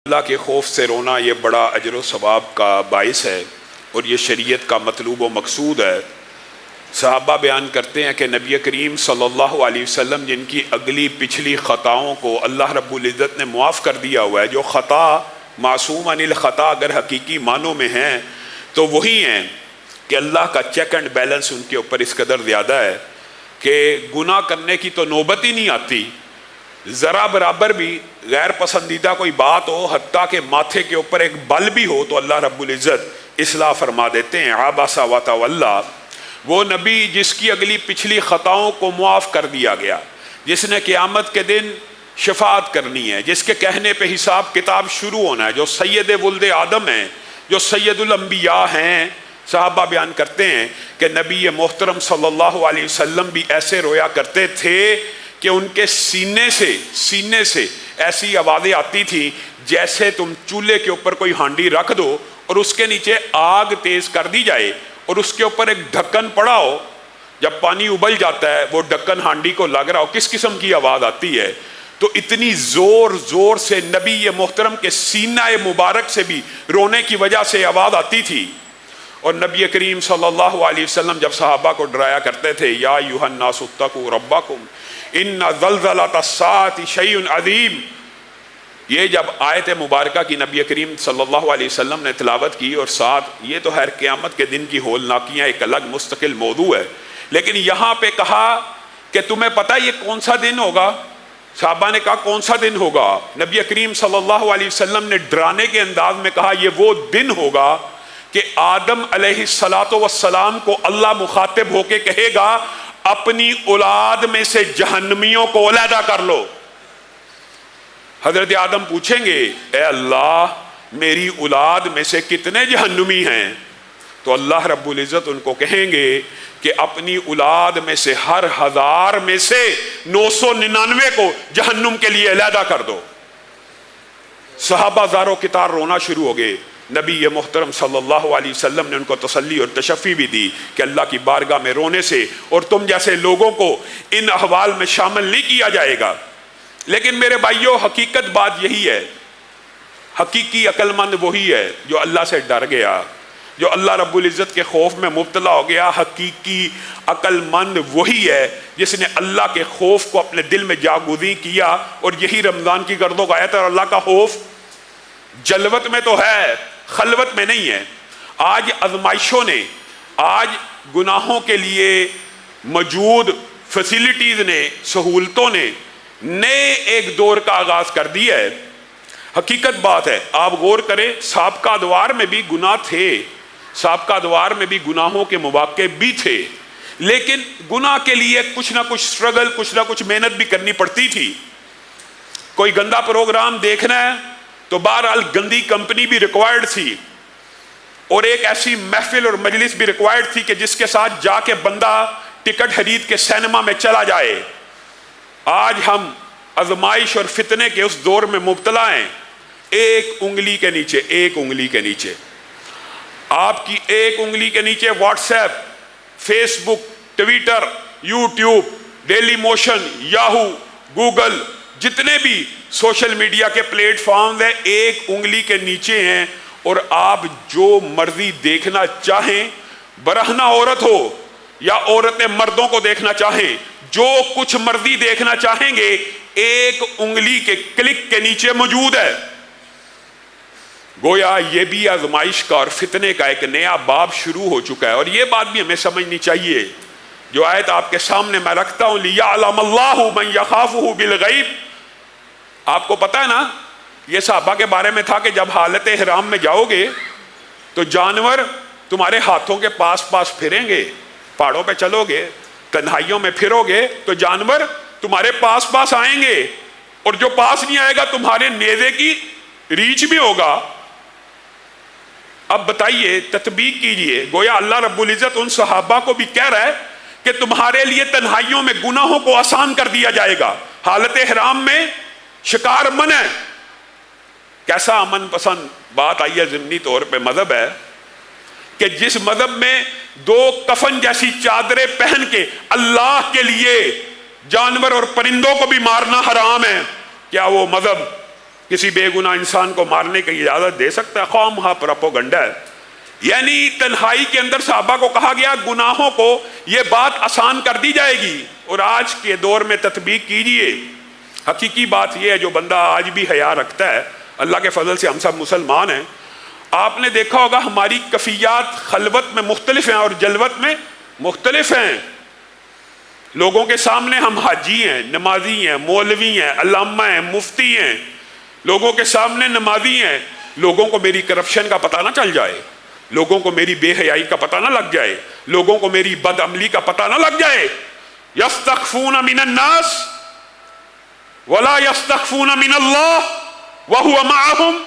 اللہ کے خوف سے رونا یہ بڑا اجر و ثواب کا باعث ہے اور یہ شریعت کا مطلوب و مقصود ہے۔ صحابہ بیان کرتے ہیں کہ نبی کریم صلی اللہ علیہ وسلم جن کی اگلی پچھلی خطاؤں کو اللہ رب العزت نے معاف کر دیا ہوا ہے، جو خطا معصوم عن الخطا اگر حقیقی معنوں میں ہیں تو وہی ہیں کہ اللہ کا چیک اینڈ بیلنس ان کے اوپر اس قدر زیادہ ہے کہ گناہ کرنے کی تو نوبت ہی نہیں آتی، ذرا برابر بھی غیر پسندیدہ کوئی بات ہو، حتیٰ کہ ماتھے کے اوپر ایک بل بھی ہو تو اللہ رب العزت اصلاح فرما دیتے ہیں۔ عبس وتولی، وہ نبی جس کی اگلی پچھلی خطاؤں کو معاف کر دیا گیا، جس نے قیامت کے دن شفاعت کرنی ہے، جس کے کہنے پہ حساب کتاب شروع ہونا ہے، جو سید ولد آدم ہیں، جو سید الانبیاء ہیں۔ صحابہ بیان کرتے ہیں کہ نبی محترم صلی اللہ علیہ وسلم بھی ایسے رویا کرتے تھے کہ ان کے سینے سے ایسی آوازیں آتی تھی جیسے تم چولہے کے اوپر کوئی ہانڈی رکھ دو اور اس کے نیچے آگ تیز کر دی جائے اور اس کے اوپر ایک ڈھکن پڑا ہو، جب پانی ابل جاتا ہے وہ ڈھکن ہانڈی کو لگ رہا ہو، کس قسم کی آواز آتی ہے۔ تو اتنی زور سے نبی محترم کے سینہ مبارک سے بھی رونے کی وجہ سے آواز آتی تھی۔ اور نبی کریم صلی اللہ علیہ وسلم جب صحابہ کو ڈرایا کرتے تھے، یا ایھا الناس اتقوا ربکم ان زلزلۃ الساعۃ شیء عظیم، یہ جب آیت مبارکہ کی نبی کریم صلی اللہ علیہ وسلم نے تلاوت کی، اور ساتھ یہ تو خیر قیامت کے دن کی ہولناکیاں ایک الگ مستقل موضوع ہے، لیکن یہاں پہ کہا کہ تمہیں پتہ یہ کون سا دن ہوگا؟ صحابہ نے کہا کون سا دن ہوگا؟ نبی کریم صلی اللہ علیہ وسلم نے ڈرانے کے انداز میں کہا یہ وہ دن ہوگا کہ آدم علیہ السلام کو اللہ مخاطب ہو کے کہے گا اپنی اولاد میں سے جہنمیوں کو علیحدہ کر لو۔ حضرت آدم پوچھیں گے اے اللہ میری اولاد میں سے کتنے جہنمی ہیں؟ تو اللہ رب العزت ان کو کہیں گے کہ اپنی اولاد میں سے ہر 1000 میں سے 999 کو جہنم کے لیے علیحدہ کر دو۔ صحابہ زاروں کتار رونا شروع ہو گئے۔ نبی محترم صلی اللہ علیہ وسلم نے ان کو تسلی اور تشفی بھی دی کہ اللہ کی بارگاہ میں رونے سے اور تم جیسے لوگوں کو ان احوال میں شامل نہیں کیا جائے گا۔ لیکن میرے بھائیوں، حقیقت بات یہی ہے، حقیقی عقل مند وہی ہے جو اللہ سے ڈر گیا، جو اللہ رب العزت کے خوف میں مبتلا ہو گیا۔ حقیقی عقل مند وہی ہے جس نے اللہ کے خوف کو اپنے دل میں جاگزیں کیا، اور یہی رمضان کی گرد و غایت اور اللہ کا خوف جلوت میں تو ہے، خلوت میں نہیں ہے۔ آج آزمائشوں نے، آج گناہوں کے لیے موجود فیسلٹیز نے، سہولتوں نے نئے ایک دور کا آغاز کر دیا ہے۔ حقیقت بات ہے، آپ غور کریں، سابقہ ادوار میں بھی گناہ تھے، سابقہ ادوار میں بھی گناہوں کے مواقع بھی تھے، لیکن گناہ کے لیے کچھ نہ کچھ سٹرگل، کچھ نہ کچھ محنت بھی کرنی پڑتی تھی۔ کوئی گندا پروگرام دیکھنا ہے تو بہرحال گندی کمپنی بھی ریکوائرڈ تھی، اور ایک ایسی محفل اور مجلس بھی ریکوائرڈ تھی کہ جس کے ساتھ جا کے بندہ ٹکٹ خرید کے سینما میں چلا جائے۔ آج ہم آزمائش اور فتنے کے اس دور میں مبتلا ہیں۔ ایک انگلی کے نیچے آپ کی ایک انگلی کے نیچے WhatsApp, Facebook, Twitter, YouTube, Dailymotion, Yahoo, Google, جتنے بھی سوشل میڈیا کے پلیٹ فارمز ہیں ایک انگلی کے نیچے ہیں، اور آپ جو مرضی دیکھنا چاہیں، برہنہ عورت ہو یا عورتیں مردوں کو دیکھنا چاہیں، جو کچھ مرضی دیکھنا چاہیں گے ایک انگلی کے کلک کے نیچے موجود ہے۔ گویا یہ بھی آزمائش کا اور فتنے کا ایک نیا باب شروع ہو چکا ہے، اور یہ بات بھی ہمیں سمجھنی چاہیے۔ جو آیت آپ کے سامنے میں رکھتا ہوں، لِيَعْلَمَ اللَّهُ مَن يَخَافُهُ بِالْغَيْبِ، آپ کو پتہ ہے نا، یہ صحابہ کے بارے میں تھا کہ جب حالت احرام میں جاؤ گے تو جانور تمہارے ہاتھوں کے پاس پھریں گے، پہاڑوں پہ چلو گے، تنہائیوں میں پھرو گے تو جانور تمہارے پاس آئیں گے، اور جو پاس نہیں آئے گا تمہارے نیزے کی ریچ بھی ہوگا۔ اب بتائیے، تطبیق کیجئے، گویا اللہ رب العزت ان صحابہ کو بھی کہہ رہا ہے کہ تمہارے لیے تنہائیوں میں گناہوں کو آسان کر دیا جائے گا۔ حالت احرام میں شکار منع ہے۔ کیسا امن پسند بات آئی ہے ضمنی طور پہ مذہب ہے کہ جس مذہب میں 2 کفن جیسی چادریں پہن کے اللہ کے لیے جانور اور پرندوں کو بھی مارنا حرام ہے، کیا وہ مذہب کسی بے گناہ انسان کو مارنے کی اجازت دے سکتا ہے؟ خواہ پروپیگنڈا ہے۔ یعنی تنہائی کے اندر صحابہ کو کہا گیا گناہوں کو یہ بات آسان کر دی جائے گی، اور آج کے دور میں تطبیق کیجئے۔ حقیقی بات یہ ہے جو بندہ آج بھی حیا رکھتا ہے، اللہ کے فضل سے ہم سب مسلمان ہیں۔ آپ نے دیکھا ہوگا ہماری کفیات خلوت میں مختلف ہیں اور جلوت میں مختلف ہیں۔ لوگوں کے سامنے ہم حاجی ہیں، نمازی ہیں، مولوی ہیں، علامہ ہیں، مفتی ہیں، لوگوں کے سامنے نمازی ہیں، لوگوں کو میری کرپشن کا پتہ نہ چل جائے، لوگوں کو میری بے حیائی کا پتہ نہ لگ جائے، لوگوں کو میری بد عملی کا پتہ نہ لگ جائے۔ یستخفون من الناس ولا یستخفون من اللہ وہو معہم۔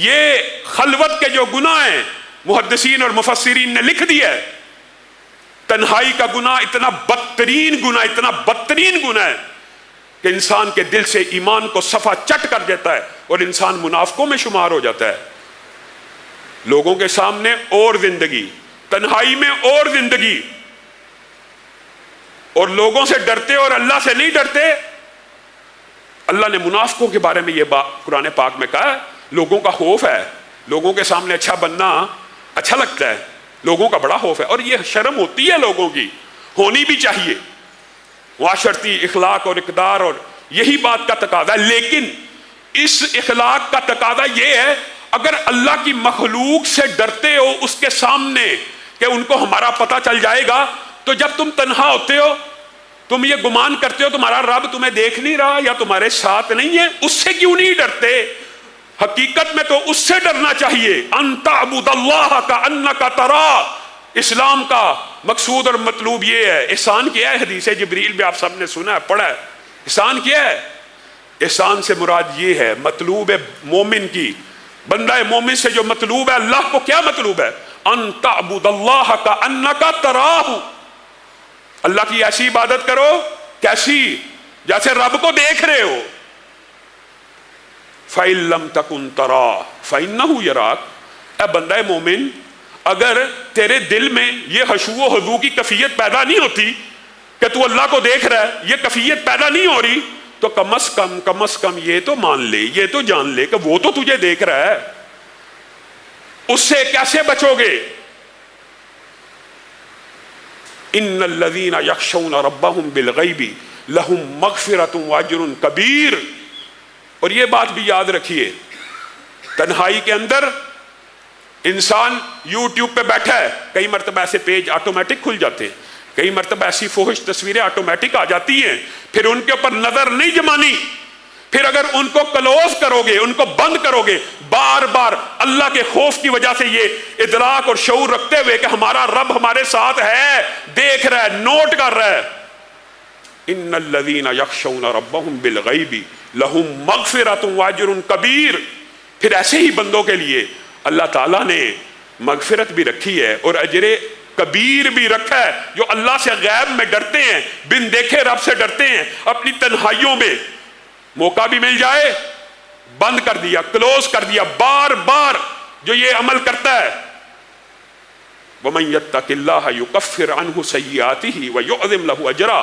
یہ خلوت کے جو گناہ ہیں محدثین اور مفسرین نے لکھ دیا ہے، تنہائی کا گناہ اتنا بدترین گناہ، اتنا بدترین گناہ ہے کہ انسان کے دل سے ایمان کو صفا چٹ کر دیتا ہے اور انسان منافقوں میں شمار ہو جاتا ہے۔ لوگوں کے سامنے اور زندگی، تنہائی میں اور زندگی، اور لوگوں سے ڈرتے اور اللہ سے نہیں ڈرتے۔ اللہ نے منافقوں کے بارے میں یہ بات قرآن پاک میں کہا ہے، لوگوں کا خوف ہے، لوگوں کے سامنے اچھا بننا اچھا لگتا ہے، لوگوں کا بڑا خوف ہے، اور یہ شرم ہوتی ہے لوگوں کی، ہونی بھی چاہیے، معاشرتی اخلاق اور اقدار، اور یہی بات کا تقاضا ہے۔ لیکن اس اخلاق کا تقاضا یہ ہے اگر اللہ کی مخلوق سے ڈرتے ہو اس کے سامنے کہ ان کو ہمارا پتہ چل جائے گا، تو جب تم تنہا ہوتے ہو تم یہ گمان کرتے ہو تمہارا رب تمہیں دیکھ نہیں رہا یا تمہارے ساتھ نہیں ہے، اس سے کیوں نہیں ڈرتے؟ حقیقت میں تو اس سے ڈرنا چاہیے۔ ان تعبد اللہ کأنک تراہ۔ اسلام کا مقصود اور مطلوب یہ ہے۔ احسان کیا ہے؟ حدیث جبریل بھی آپ سب نے سنا ہے، پڑھا ہے۔ احسان کیا ہے؟ احسان سے مراد یہ ہے، مطلوب ہے مومن کی، بندہ مومن سے جو مطلوب ہے، اللہ کو کیا مطلوب ہے؟ ان تعبد اللہ کأنک تراہ۔ اللہ کی ایسی عبادت کرو، کیسی؟ جیسے رب کو دیکھ رہے ہو۔ فَإِن لَمْ تَكُنْ تَرَاهُ فَإِنَّهُ يَرَاكَ۔ اے بندہ مومن، اگر تیرے دل میں یہ خشوع و خضوع کی کیفیت پیدا نہیں ہوتی کہ تو اللہ کو دیکھ رہا ہے، یہ کیفیت پیدا نہیں ہو رہی، تو کم از کم یہ تو مان لے، یہ تو جان لے کہ وہ تو تجھے دیکھ رہا ہے۔ اس سے کیسے بچو گے؟ ان الذین یخشون ربهم بالغیب لہم مغفرۃ واجر کبیر۔ اور یہ بات بھی یاد رکھیے، تنہائی کے اندر انسان یوٹیوب پہ بیٹھا ہے، کئی مرتبہ ایسے پیج آٹومیٹک کھل جاتے ہیں، کئی مرتبہ ایسی فحش تصویریں آٹومیٹک آ جاتی ہیں، پھر ان کے اوپر نظر نہیں جمانی، پھر اگر ان کو کلوز کرو گے، ان کو بند کرو گے، بار بار اللہ کے خوف کی وجہ سے یہ ادراک اور شعور رکھتے ہوئے کہ ہمارا رب ہمارے ساتھ ہے، دیکھ رہا ہے، نوٹ کر رہا ہے۔ ان الذین یخشون ربهم بالغیب لہم مغفرۃ واجر کبیر۔ پھر ایسے ہی بندوں کے لیے اللہ تعالیٰ نے مغفرت بھی رکھی ہے اور اجر کبیر بھی رکھا ہے، جو اللہ سے غیب میں ڈرتے ہیں، بن دیکھے رب سے ڈرتے ہیں، اپنی تنہائیوں میں موقع بھی مل جائے بند کر دیا، کلوز کر دیا، بار بار جو یہ عمل کرتا ہے۔ وَمَن يَتَّقِ اللَّهَ يُكَفِّرْ عَنْهُ سَيِّئَاتِهِ وَيُعْظِمْ لَهُ أَجْرًا۔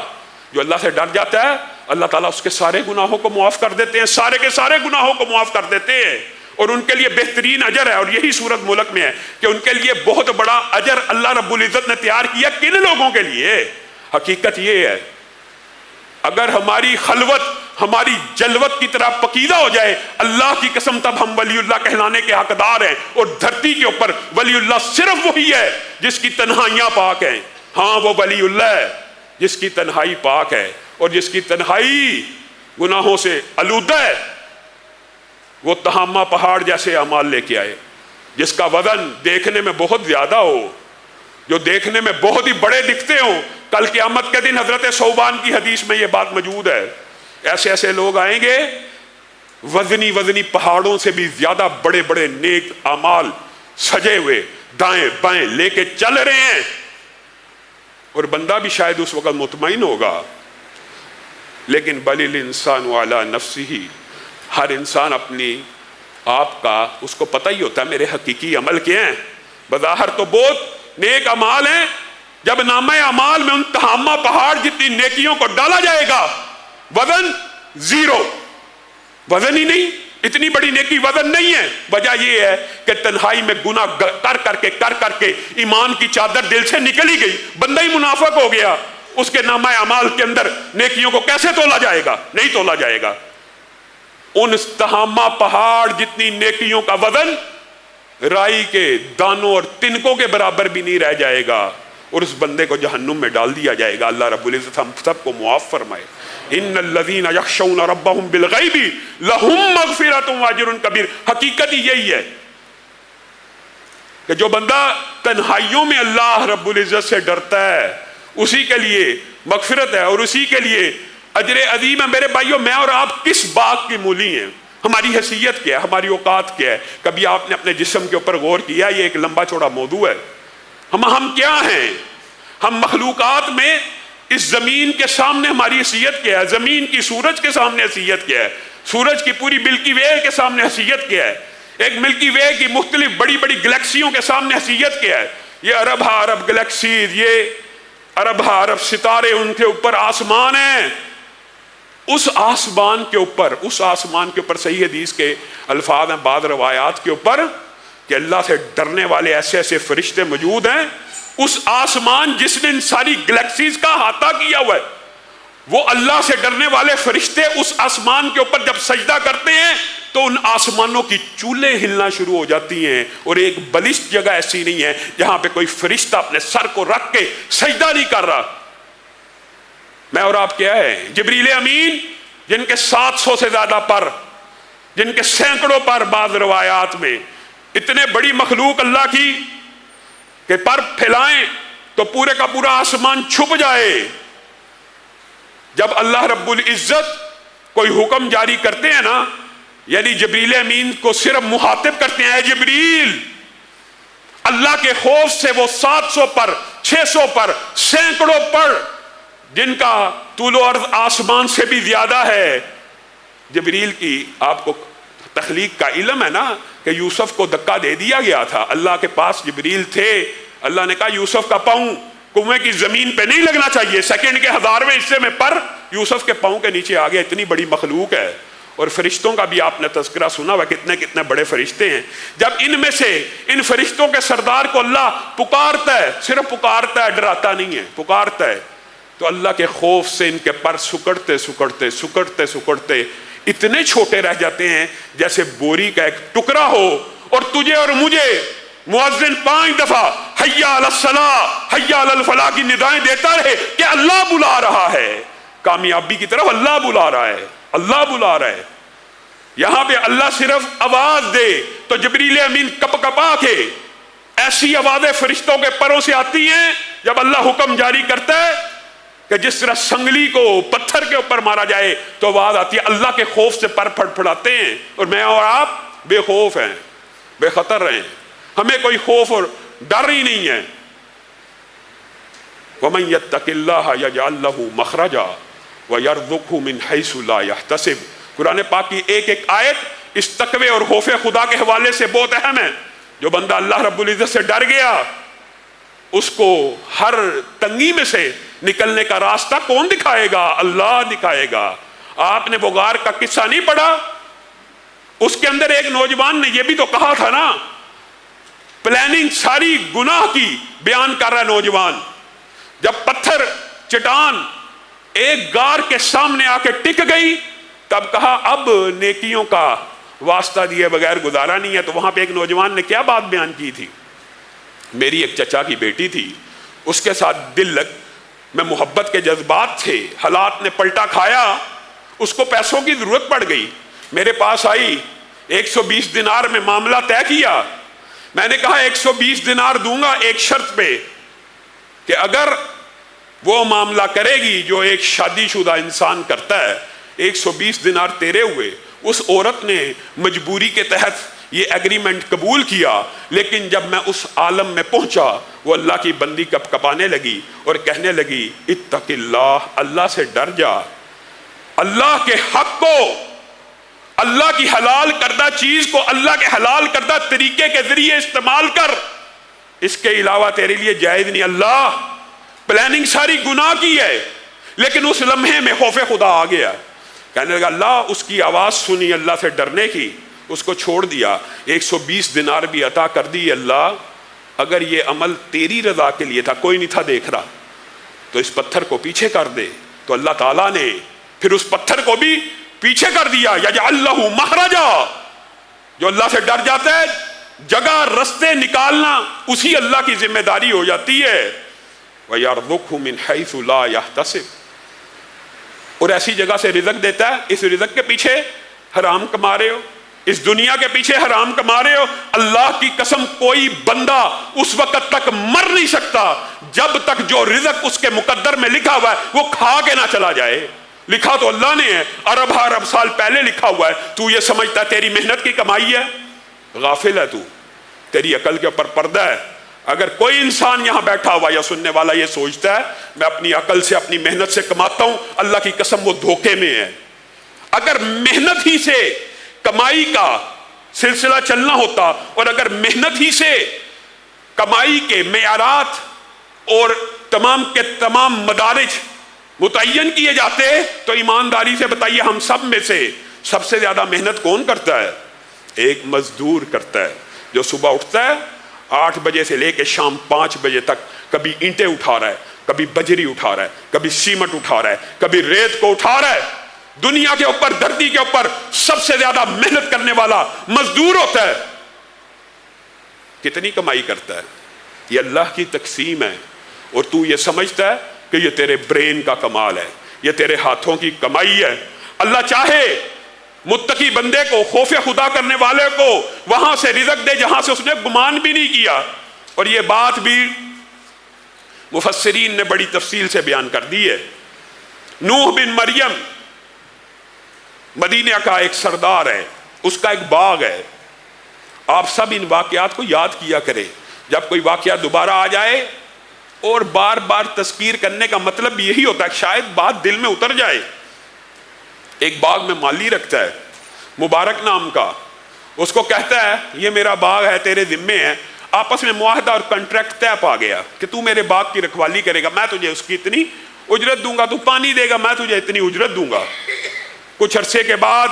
جو اللہ سے ڈر جاتا ہے اللہ تعالیٰ اس کے سارے گناہوں کو معاف کر دیتے ہیں، سارے کے سارے گناہوں کو معاف کر دیتے ہیں، اور ان کے لیے بہترین اجر ہے۔ اور یہی صورت ملک میں ہے کہ ان کے لیے بہت بڑا اجر اللہ رب العزت نے تیار کیا۔ کن لوگوں کے لیے؟ حقیقت یہ ہے اگر ہماری خلوت ہماری جلوت کی طرح پکیدہ ہو جائے، اللہ کی قسم تب ہم ولی اللہ کہلانے کے حقدار ہیں، اور دھرتی کے اوپر ولی اللہ صرف وہی ہے جس کی تنہائیاں پاک ہیں۔ ہاں وہ ولی اللہ ہے جس کی تنہائی پاک ہے اور جس کی تنہائی گناہوں سے آلودہ ہے۔ وہ تہامہ پہاڑ جیسے اعمال لے کے آئے، جس کا وزن دیکھنے میں بہت زیادہ ہو، جو دیکھنے میں بہت ہی بڑے دکھتے ہوں۔ کل قیامت کے دن حضرت ثوبان کی حدیث میں یہ بات موجود ہے، ایسے ایسے لوگ آئیں گے وزنی پہاڑوں سے بھی زیادہ بڑے بڑے نیک اعمال سجے ہوئے دائیں بائیں لے کے چل رہے ہیں، اور بندہ بھی شاید اس وقت مطمئن ہوگا، لیکن بل الانسان علی نفسہ، ہر انسان اپنی آپ کا اس کو پتہ ہی ہوتا ہے میرے حقیقی عمل کیا ہیں۔ بظاہر تو بہت نیک اعمال ہیں، جب نامہ اعمال میں ان تہامہ پہاڑ جتنی نیکیوں کو ڈالا جائے گا وزن زیرو، وزن ہی نہیں، اتنی بڑی نیکی وزن نہیں ہے۔ وجہ یہ ہے کہ تنہائی میں گناہ کر کے ایمان کی چادر دل سے نکل ہی گئی، بندہ ہی منافق ہو گیا، اس کے نامہ اعمال کے اندر نیکیوں کو کیسے تولا جائے گا؟ نہیں تولا جائے گا۔ ان تہامہ پہاڑ جتنی نیکیوں کا وزن رائی کے دانوں اور تنکوں کے برابر بھی نہیں رہ جائے گا، اور اس بندے کو جہنم میں ڈال دیا جائے گا۔ اللہ رب العزت ہم سب کو معاف فرمائے۔ ان الذین یخشون ربهم بالغیب لہم مغفرۃ واجر کبیر۔ حقیقت ہی یہی ہے کہ جو بندہ تنہائیوں میں اللہ رب العزت سے ڈرتا ہے اسی کے لیے مغفرت ہے اور اسی کے لیے اجر عظیم ہے۔ میرے بھائیوں، میں اور آپ کس باغ کی مولی ہیں؟ ہماری حیثیت کیا ہے؟ ہماری اوقات کیا ہے؟ کبھی آپ نے اپنے جسم کے اوپر غور کیا؟ یہ ایک لمبا چوڑا موضوع ہے۔ ہم کیا ہیں؟ ہم مخلوقات میں اس زمین کے سامنے ہماری حیثیت کیا ہے؟ زمین کی سورج کے سامنے حیثیت کیا ہے؟ سورج کی پوری ملکی وے کے سامنے حیثیت کیا ہے؟ ایک ملکی وے کی مختلف بڑی بڑی گلیکسیوں کے سامنے حیثیت کیا ہے؟ یہ ارب ہا ارب گلیکسیز، یہ ارب ہا ارب ستارے، ان کے اوپر آسمان ہے۔ اس آسمان کے اوپر صحیح حدیث کے الفاظ ہیں بعض روایات کے اوپر کہ اللہ سے ڈرنے والے ایسے ایسے فرشتے موجود ہیں۔ اس آسمان جس نے ان ساری گلیکسیز کا احاطہ کیا ہوا ہے، وہ اللہ سے ڈرنے والے فرشتے اس آسمان کے اوپر جب سجدہ کرتے ہیں تو ان آسمانوں کی چولیں ہلنا شروع ہو جاتی ہیں، اور ایک بلشت جگہ ایسی نہیں ہے جہاں پہ کوئی فرشتہ اپنے سر کو رکھ کے سجدہ نہیں کر رہا۔ میں اور آپ کیا ہے؟ جبریل امین، جن کے 700 سے زیادہ پر، جن کے سینکڑوں پر بعض روایات میں، اتنے بڑی مخلوق اللہ کی کہ پر پھیلائیں تو پورے کا پورا آسمان چھپ جائے۔ جب اللہ رب العزت کوئی حکم جاری کرتے ہیں نا، یعنی جبریل امین کو صرف مخاطب کرتے ہیں، اے جبریل، اللہ کے خوف سے وہ 700 پر، 600 پر، سینکڑوں پر، جن کا طول و عرض آسمان سے بھی زیادہ ہے۔ جبریل کی آپ کو تخلیق کا علم ہے نا کہ یوسف کو دھکا دے دیا گیا تھا، اللہ کے پاس جبریل تھے، اللہ نے کہا یوسف کا پاؤں کنویں کی زمین پہ نہیں لگنا چاہیے، سیکنڈ کے 1000ویں حصے میں پر یوسف کے پاؤں کے نیچے آ گیا۔ اتنی بڑی مخلوق ہے۔ اور فرشتوں کا بھی آپ نے تذکرہ سنا ہوا، کتنے کتنے بڑے فرشتے ہیں۔ جب ان میں سے ان فرشتوں کے سردار کو اللہ پکارتا ہے، صرف پکارتا ہے، ڈراتا نہیں ہے، پکارتا ہے، تو اللہ کے خوف سے ان کے پر سکڑتے اتنے چھوٹے رہ جاتے ہیں جیسے بوری کا ایک ٹکڑا ہو، اور تجھے اور مجھے مؤذن 5 دفعہ حی علی الصلاۃ حی علی الفلاح کی ندائیں دیتا رہے کہ اللہ بلا رہا ہے، کامیابی کی طرف اللہ بلا رہا ہے، اللہ بلا رہا ہے۔ یہاں پہ اللہ صرف آواز دے تو جبریل امین کپ کپا کے ایسی آوازیں فرشتوں کے پروں سے آتی ہیں جب اللہ حکم جاری کرتا ہے کہ جس طرح سنگلی کو پتھر کے اوپر مارا جائے تو آواز آتی ہے۔ اللہ کے خوف سے پر پھڑ پھڑاتے ہیں، اور میں اور آپ بے خوف ہیں، بے خطر رہیں، ہمیں کوئی خوف اور ڈر ہی نہیں ہے۔ وَمَن يَتَّقِ اللَّهَ يَجْعَل لَّهُ مَخْرَجًا وَيَرْزُقْهُ مِنْ حَيْثُ لَا يَحْتَسِبُ۔ قرآن پاک کی ایک ایک آیت اس تقوی اور خوف خدا کے حوالے سے بہت اہم ہے۔ جو بندہ اللہ رب العزت سے ڈر گیا، اس کو ہر تنگی میں سے نکلنے کا راستہ کون دکھائے گا؟ اللہ دکھائے گا۔ آپ نے وہ غار کا قصہ نہیں پڑھا؟ اس کے اندر ایک نوجوان نے یہ بھی تو کہا تھا نا، پلاننگ ساری گناہ کی بیان کر رہا ہے نوجوان۔ جب پتھر چٹان ایک غار کے سامنے آ کے ٹک گئی تب کہا اب نیکیوں کا واسطہ دیے بغیر گزارا نہیں ہے۔ تو وہاں پہ ایک نوجوان نے کیا بات بیان کی تھی؟ میری ایک چچا کی بیٹی تھی، اس کے ساتھ دل میں محبت کے جذبات تھے، حالات نے پلٹا کھایا، اس کو پیسوں کی ضرورت پڑ گئی، میرے پاس آئی، 120 دینار میں معاملہ طے کیا۔ میں نے کہا 120 دینار دوں گا ایک شرط پہ کہ اگر وہ معاملہ کرے گی جو ایک شادی شدہ انسان کرتا ہے، 120 دینار تیرے ہوئے۔ اس عورت نے مجبوری کے تحت یہ ایگریمنٹ قبول کیا، لیکن جب میں اس عالم میں پہنچا وہ اللہ کی بندی کپ کپانے لگی اور کہنے لگی اتق اللہ، اللہ سے ڈر جا، اللہ کے حق کو، اللہ کی حلال کردہ چیز کو اللہ کے حلال کردہ طریقے کے ذریعے استعمال کر، اس کے علاوہ تیرے لیے جائز نہیں۔ اللہ پلاننگ ساری گناہ کی ہے، لیکن اس لمحے میں خوف خدا آ گیا۔ کہنے لگا اللہ، اس کی آواز سنی اللہ سے ڈرنے کی، اس کو چھوڑ دیا، 120 دینار بھی عطا کر دی، اللہ اگر یہ عمل تیری رضا کے لیے تھا، کوئی نہیں تھا دیکھ رہا، تو اس پتھر کو پیچھے کر دے۔ تو اللہ تعالیٰ نے پھر اس پتھر کو بھی پیچھے کر دیا، یجعل لہ مخرجا، جو اللہ سے ڈر جاتا ہے جگہ رستے نکالنا اسی اللہ کی ذمہ داری ہو جاتی ہے۔ وَيَرْزُقْهُ مِنْ حَيْثُ لَا يَحْتَسِبُ، اور ایسی جگہ سے رزق دیتا ہے، اس رزق کے پیچھے حرام کما رہے ہو، اس دنیا کے پیچھے حرام کما رہے ہو، اللہ کی قسم کوئی بندہ اس وقت تک مر نہیں سکتا جب تک جو رزق اس کے مقدر میں لکھا ہوا ہے وہ کھا کے نہ چلا جائے۔ لکھا تو اللہ نے ہے، ارب سال پہلے لکھا ہوا ہے، تو یہ سمجھتا ہے تیری محنت کی کمائی ہے؟ غافل ہے تو، تیری عقل کے اوپر پردہ ہے۔ اگر کوئی انسان یہاں بیٹھا ہوا یا سننے والا یہ سوچتا ہے میں اپنی عقل سے اپنی محنت سے کماتا ہوں، اللہ کی قسم وہ دھوکے میں ہے۔ اگر محنت ہی سے کمائی کا سلسلہ چلنا ہوتا اور اگر محنت ہی سے کمائی کے معیارات اور تمام کے تمام مدارج متعین کیے جاتے تو ایمانداری سے بتائیے ہم سب میں سے سب سے زیادہ محنت کون کرتا ہے؟ ایک مزدور کرتا ہے جو صبح اٹھتا ہے 8 بجے سے لے کے شام 5 بجے تک، کبھی اینٹیں اٹھا رہا ہے، کبھی بجری اٹھا رہا ہے، کبھی سیمنٹ اٹھا رہا ہے، کبھی ریت کو اٹھا رہا ہے۔ دنیا کے اوپر، دھرتی کے اوپر سب سے زیادہ محنت کرنے والا مزدور ہوتا ہے۔ کتنی کمائی کرتا ہے؟ یہ اللہ کی تقسیم ہے، اور تو یہ سمجھتا ہے کہ یہ تیرے برین کا کمال ہے، یہ تیرے ہاتھوں کی کمائی ہے۔ اللہ چاہے متقی بندے کو، خوف خدا کرنے والے کو وہاں سے رزق دے جہاں سے اس نے گمان بھی نہیں کیا۔ اور یہ بات بھی مفسرین نے بڑی تفصیل سے بیان کر دی ہے۔ نوح بن مریم مدینہ کا ایک سردار ہے، اس کا ایک باغ ہے۔ آپ سب ان واقعات کو یاد کیا کریں، جب کوئی واقعہ دوبارہ آ جائے اور بار بار تذکیر کرنے کا مطلب بھی یہی ہوتا ہے کہ شاید بات دل میں اتر جائے۔ ایک باغ میں مالی رکھتا ہے مبارک نام کا، اس کو کہتا ہے یہ میرا باغ ہے، تیرے ذمے ہے۔ آپس میں معاہدہ اور کنٹریکٹ طے پا گیا کہ تو میرے باغ کی رکھوالی کرے گا، میں تجھے اس کی اتنی اجرت دوں گا، تو پانی دے گا، میں تجھے اتنی اجرت دوں گا۔ کچھ عرصے کے بعد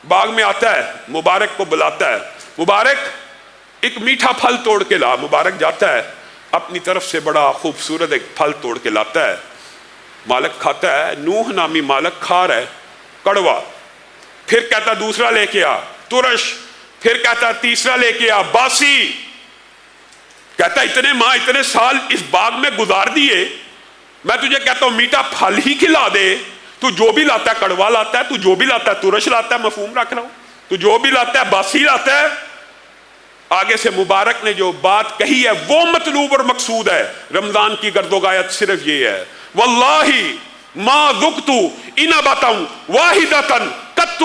باغ میں آتا ہے، مبارک کو بلاتا ہے، مبارک ایک میٹھا پھل توڑ کے لا۔ مبارک جاتا ہے، اپنی طرف سے بڑا خوبصورت ایک پھل توڑ کے لاتا ہے، مالک کھاتا ہے، نوح نامی مالک کھا رہا ہے، کڑوا۔ پھر کہتا دوسرا لے کے آ، ترش۔ پھر کہتا تیسرا لے کے آ، باسی۔ کہتا اتنے ماہ اتنے سال اس باغ میں گزار دیے، میں تجھے کہتا ہوں میٹھا پھل ہی کھلا دے، تو جو بھی لاتا ہے کڑوا لاتا ہے، تو جو بھی لاتا ہے ترش لاتا ہے، مفہوم رکھ رہا ہوں، تو جو بھی لاتا ہے باسی لاتا ہے۔ آگے سے مبارک نے جو بات کہی ہے وہ مطلوب اور مقصود ہے۔ رمضان کی گرد و غایت صرف یہ ہے، واللہ ما ذقت انبتا واحدۃ قط۔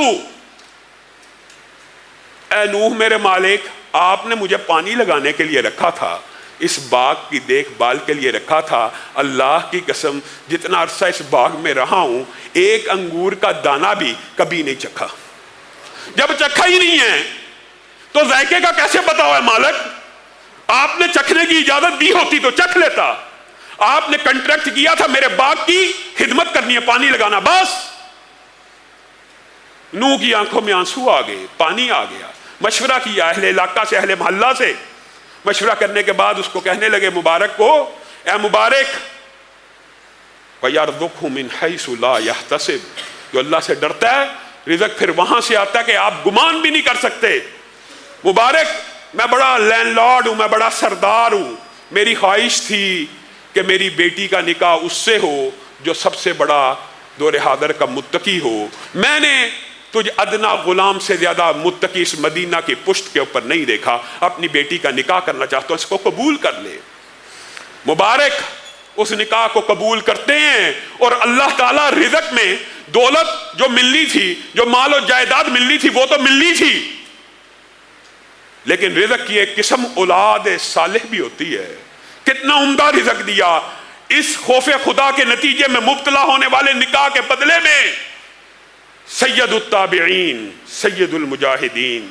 اے نوح میرے مالک، آپ نے مجھے پانی لگانے کے لیے رکھا تھا، اس باغ کی دیکھ بھال کے لیے رکھا تھا، اللہ کی قسم جتنا عرصہ اس باغ میں رہا ہوں ایک انگور کا دانہ بھی کبھی نہیں چکھا۔ جب چکھا ہی نہیں ہے تو ذائقے کا کیسے پتا ہوا ہے مالک؟ آپ نے چکھنے کی اجازت دی ہوتی تو چکھ لیتا۔ آپ نے کنٹریکٹ کیا تھا میرے باغ کی خدمت کرنی ہے، پانی لگانا، بس۔ نوح کی آنکھوں میں آنسو آ گئے، پانی آ گیا۔ مشورہ کیا اہل علاقہ سے، اہل محلہ سے، مشورہ کرنے کے بعد اس کو کہنے لگے مبارک کو، اے مبارک وَيَرْزُقْهُ مِنْ حَيْثُ لَا يَحْتَسِبُ، جو اللہ سے ڈرتا ہے رزق پھر وہاں سے آتا ہے کہ آپ گمان بھی نہیں کر سکتے۔ مبارک میں بڑا لینڈ لارڈ ہوں، میں بڑا سردار ہوں، میری خواہش تھی کہ میری بیٹی کا نکاح اس سے ہو جو سب سے بڑا دور حاضر کا متقی ہو۔ میں نے تجھ ادنا غلام سے زیادہ متقی اس مدینہ کی پشت کے اوپر نہیں دیکھا، اپنی بیٹی کا نکاح کرنا چاہتا ہوں، اس کو قبول کر لے۔ مبارک اس نکاح کو قبول کرتے ہیں، اور اللہ تعالیٰ رزق میں دولت جو ملنی تھی، جو مال و جائیداد ملنی تھی وہ تو ملنی تھی، لیکن رزق کی ایک قسم اولاد صالح بھی ہوتی ہے۔ کتنا عمدہ رزق دیا اس خوف خدا کے نتیجے میں مبتلا ہونے والے نکاح کے بدلے میں۔ سید التابعین، سید المجاہدین،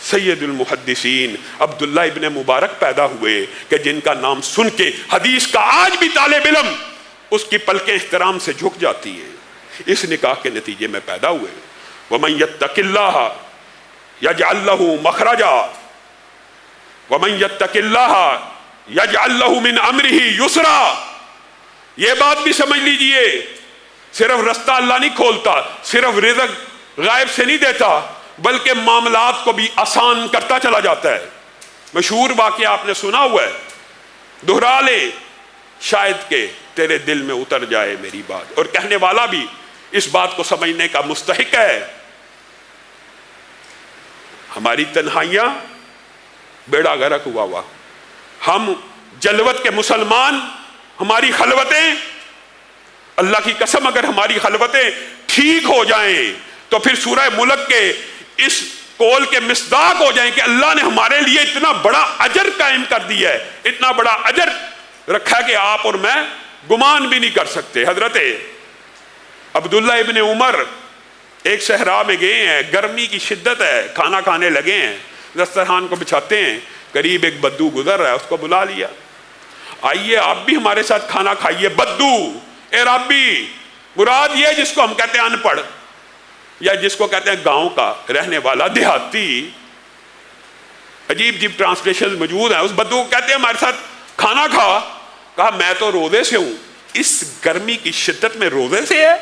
سید المحدثین عبداللہ ابن مبارک پیدا ہوئے کہ جن کا نام سن کے حدیث کا آج بھی طالب علم اس کی پلکیں احترام سے جھک جاتی ہیں۔ اس نکاح کے نتیجے میں پیدا ہوئے. وَمَن يَتَّقِ اللَّهَ يَجْعَل لَّهُ مَخْرَجًا وَمَن يَتَّقِ اللَّهَ يَجْعَل لَّهُ مِنْ أَمْرِهِ يُسْرًا. یہ بات بھی سمجھ لیجئے، صرف رستہ اللہ نہیں کھولتا، صرف رزق غائب سے نہیں دیتا، بلکہ معاملات کو بھی آسان کرتا چلا جاتا ہے. مشہور واقعہ آپ نے سنا ہوا ہے، دہرا لے شاید کہ تیرے دل میں اتر جائے میری بات. اور کہنے والا بھی اس بات کو سمجھنے کا مستحق ہے. ہماری تنہائیاں بیڑا غرق ہوا، ہم جلوت کے مسلمان، ہماری خلوتیں، اللہ کی قسم اگر ہماری خلوتیں ٹھیک ہو جائیں تو پھر سورہ ملک کے اس قول کے مصداق ہو جائیں کہ اللہ نے ہمارے لیے اتنا بڑا اجر قائم کر دیا ہے، اتنا بڑا اجر رکھا ہے کہ آپ اور میں گمان بھی نہیں کر سکتے. حضرت عبداللہ ابن عمر ایک صحرا میں گئے ہیں، گرمی کی شدت ہے، کھانا کھانے لگے ہیں، دسترخوان کو بچھاتے ہیں، قریب ایک بدو گزر رہا ہے، اس کو بلا لیا، آئیے آپ بھی ہمارے ساتھ کھانا کھائیے. بدو اے رابی، مراد یہ جس کو ہم کہتے ہیں ان پڑھ، یا جس کو کہتے ہیں گاؤں کا رہنے والا، دیہاتی، عجیب عجیب ٹرانسلیشن موجود ہیں. اس بدو کو کہتے ہیں ہمارے ساتھ کھانا کھا. کہا میں تو روزے سے ہوں. اس گرمی کی شدت میں روزے سے ہے؟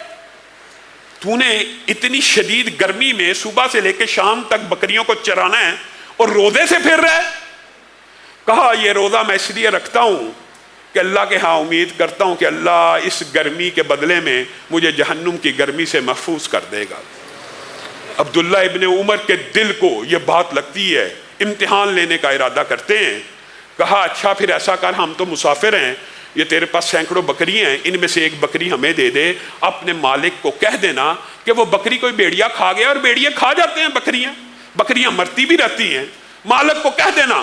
تو نے اتنی شدید گرمی میں صبح سے لے کے شام تک بکریوں کو چرانا ہے اور روزے سے پھر رہے؟ کہا یہ روزہ میں اس لیے رکھتا ہوں کہ اللہ کے ہاں امید کرتا ہوں کہ اللہ اس گرمی کے بدلے میں مجھے جہنم کی گرمی سے محفوظ کر دے گا. عبداللہ ابن عمر کے دل کو یہ بات لگتی ہے، امتحان لینے کا ارادہ کرتے ہیں. کہا اچھا پھر ایسا کر، ہم تو مسافر ہیں، یہ تیرے پاس سینکڑوں بکری ہیں، ان میں سے ایک بکری ہمیں دے دے. اپنے مالک کو کہہ دینا کہ وہ بکری کوئی بیڑیا کھا گیا، اور بیڑیا کھا جاتے ہیں بکریاں مرتی بھی رہتی ہیں. مالک کو کہہ دینا.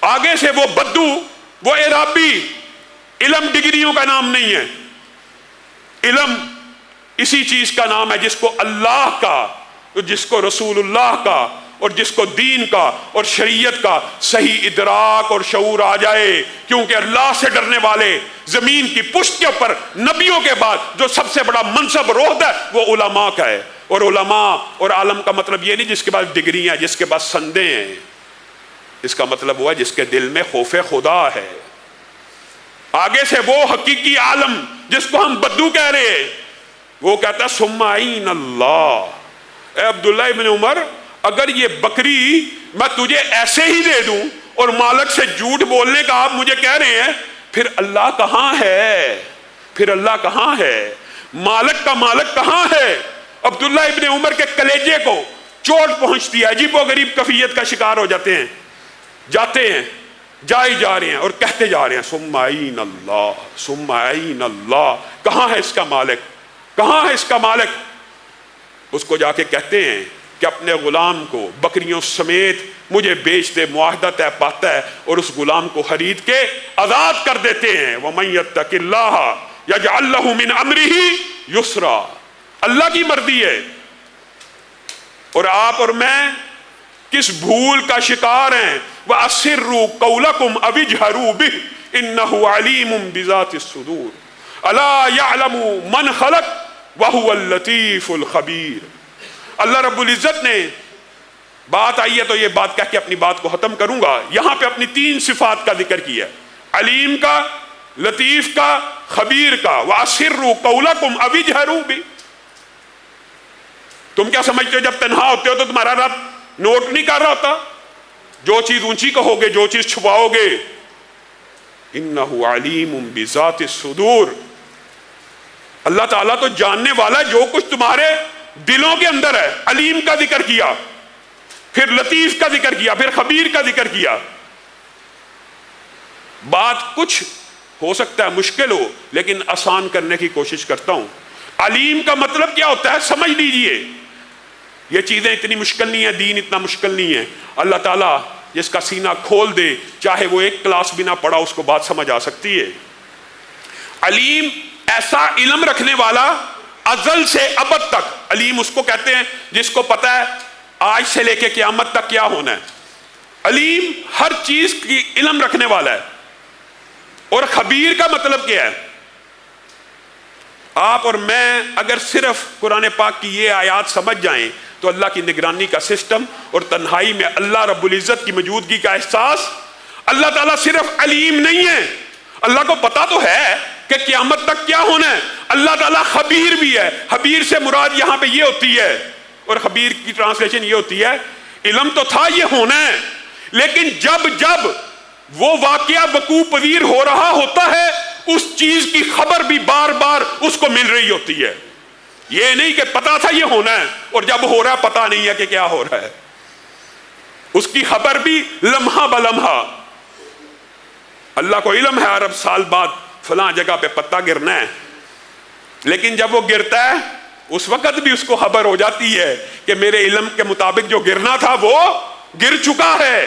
آگے سے وہ بدو، وہ عرابی، علم ڈگریوں کا نام نہیں ہے، علم اسی چیز کا نام ہے جس کو اللہ کا، جس کو رسول اللہ کا، اور جس کو دین کا اور شریعت کا صحیح ادراک اور شعور آ جائے. کیونکہ اللہ سے ڈرنے والے زمین کی پشت کے اوپر نبیوں کے بعد جو سب سے بڑا منصب روحد ہے وہ علماء کا ہے. اور علماء اور عالم کا مطلب یہ نہیں جس کے پاس ڈگریاں، جس کے پاس سندیں ہیں. اس کا مطلب ہوا جس کے دل میں خوف خدا ہے. آگے سے وہ حقیقی عالم جس کو ہم بدو کہہ رہے ہیں، وہ کہتا ہے ثم عین اللہ. اے عبداللہ ابن عمر، اگر یہ بکری میں تجھے ایسے ہی دے دوں اور مالک سے جھوٹ بولنے کا آپ مجھے کہہ رہے ہیں، پھر اللہ کہاں ہے؟ پھر اللہ کہاں ہے؟ مالک کا مالک کہاں ہے؟ عبداللہ ابن عمر کے کلیجے کو چوٹ پہنچتی ہے، عجیب و غریب کفیت کا شکار ہو جاتے ہیں. جاتے ہیں، جائے جا رہے ہیں اور کہتے جا رہے ہیں ثم عین اللہ، ثم عین اللہ. کہاں ہے اس کا مالک؟ کہاں ہے اس کا مالک؟ اس کو جا کے کہتے ہیں کہ اپنے غلام کو بکریوں سمیت مجھے بیچ دے. معاہدہ طے پاتا ہے اور اس غلام کو خرید کے آزاد کر دیتے ہیں. وَمَن يَتَّقِ اللَّهَ يَجْعَل لَّهُ مِنْ أَمْرِهِ يُسْرًا. اللہ کی مرضی ہے. اور آپ اور میں کس بھول کا شکار ہیں. وَأَسِرُّوا قَوْلَكُمْ أَوِ اجْهَرُوا بِهِ إِنَّهُ عَلِيمٌ بِذَاتِ الصُّدُورِ أَلَا يَعْلَمُ مَنْ خَلَقَ وَهُوَ اللَّطِيفُ الْخَبِيرُ. اللہ رب العزت نے بات آئی ہے تو یہ بات کہہ کے اپنی بات کو ختم کروں گا. یہاں پہ اپنی 3 صفات کا ذکر کیا، علیم کا، لطیف کا، خبیر کا. وَأَسِرُّوا قَوْلَكُمْ أَوِ اجْهَرُوا بِهِ. تم کیا سمجھتے ہو جب تنہا ہوتے ہو تو تمہارا رب نوٹ نہیں کر رہا ہوتا؟ جو چیز اونچی کہو گے، جو چیز چھپاؤ گے. إِنَّهُ عَلِيمٌ بِذَاتِ الصُّدُورِ. اللہ تعالیٰ تو جاننے والا ہے جو کچھ تمہارے دلوں کے اندر ہے. علیم کا ذکر کیا، پھر لطیف کا ذکر کیا، پھر خبیر کا ذکر کیا. بات کچھ ہو سکتا ہے مشکل ہو، لیکن آسان کرنے کی کوشش کرتا ہوں. علیم کا مطلب کیا ہوتا ہے سمجھ لیجئے. یہ چیزیں اتنی مشکل نہیں ہیں، دین اتنا مشکل نہیں ہے. اللہ تعالیٰ جس کا سینہ کھول دے، چاہے وہ ایک کلاس بھی نہ پڑھا، اس کو بات سمجھ آ سکتی ہے. علیم ایسا علم رکھنے والا ازل سے ابد تک. علیم اس کو کہتے ہیں جس کو پتہ ہے آج سے لے کے قیامت تک کیا ہونا ہے. علیم ہر چیز کی علم رکھنے والا ہے. اور خبیر کا مطلب کیا ہے؟ آپ اور میں اگر صرف قرآن پاک کی یہ آیات سمجھ جائیں تو اللہ کی نگرانی کا سسٹم اور تنہائی میں اللہ رب العزت کی موجودگی کا احساس. اللہ تعالیٰ صرف علیم نہیں ہے، اللہ کو پتا تو ہے کہ قیامت تک کیا ہونا ہے. اللہ تعالیٰ خبیر بھی ہے. خبیر سے مراد یہاں پہ یہ ہوتی ہے، اور خبیر کی ٹرانسلیشن یہ ہوتی ہے علم تو تھا یہ ہونا ہے، لیکن جب جب وہ واقعہ وقوع پذیر ہو رہا ہوتا ہے اس چیز کی خبر بھی بار بار اس کو مل رہی ہوتی ہے. یہ نہیں کہ پتا تھا یہ ہونا ہے اور جب ہو رہا ہے پتا نہیں ہے کہ کیا ہو رہا ہے. اس کی خبر بھی لمحہ بلمحہ. اللہ کو علم ہے عرب سال بعد فلاں جگہ پہ پتا گرنا ہے، لیکن جب وہ گرتا ہے اس وقت بھی اس کو خبر ہو جاتی ہے کہ میرے علم کے مطابق جو گرنا تھا وہ گر چکا ہے.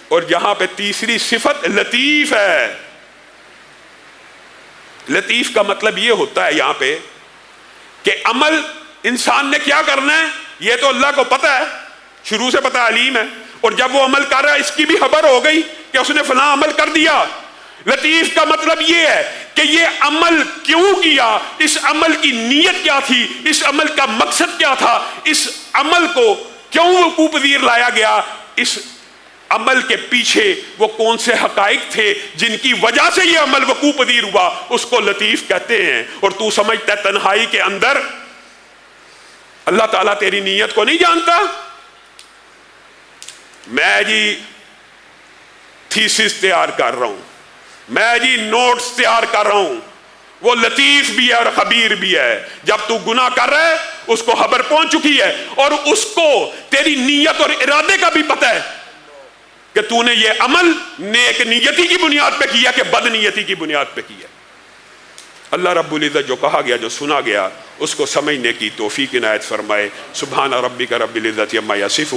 اور یہاں پہ تیسری صفت لطیف ہے. لطیف کا مطلب یہ ہوتا ہے یہاں پہ کہ عمل انسان نے کیا کرنا ہے یہ تو اللہ کو پتا ہے، شروع سے پتا، علیم ہے، اور جب وہ عمل کر رہا ہے اس کی بھی خبر ہو گئی کہ اس نے فلاں عمل کر دیا. لطیف کا مطلب یہ ہے کہ یہ عمل کیوں کیا، اس عمل کی نیت کیا تھی، اس عمل کا مقصد کیا تھا، اس عمل کو کیوں وقوع پذیر لایا گیا، اس عمل کے پیچھے وہ کون سے حقائق تھے جن کی وجہ سے یہ عمل وقوع پذیر ہوا، اس کو لطیف کہتے ہیں. اور تو سمجھتا ہے تنہائی کے اندر اللہ تعالیٰ تیری نیت کو نہیں جانتا. میں جی تھیسس تیار کر رہا ہوں، میں جی نوٹس تیار کر رہا ہوں، وہ لطیف بھی ہے اور خبیر بھی ہے. جب تو گناہ کر رہا ہے اس کو خبر پہنچ چکی ہے، اور اس کو تیری نیت اور ارادے کا بھی پتہ ہے کہ تو نے یہ عمل نیک نیتی کی بنیاد پہ کیا کہ بد نیتی کی بنیاد پہ کیا. اللہ رب العزت جو کہا گیا، جو سنا گیا، اس کو سمجھنے کی توفیق عنایت فرمائے. سبحان ربک رب العزت عما یصفون.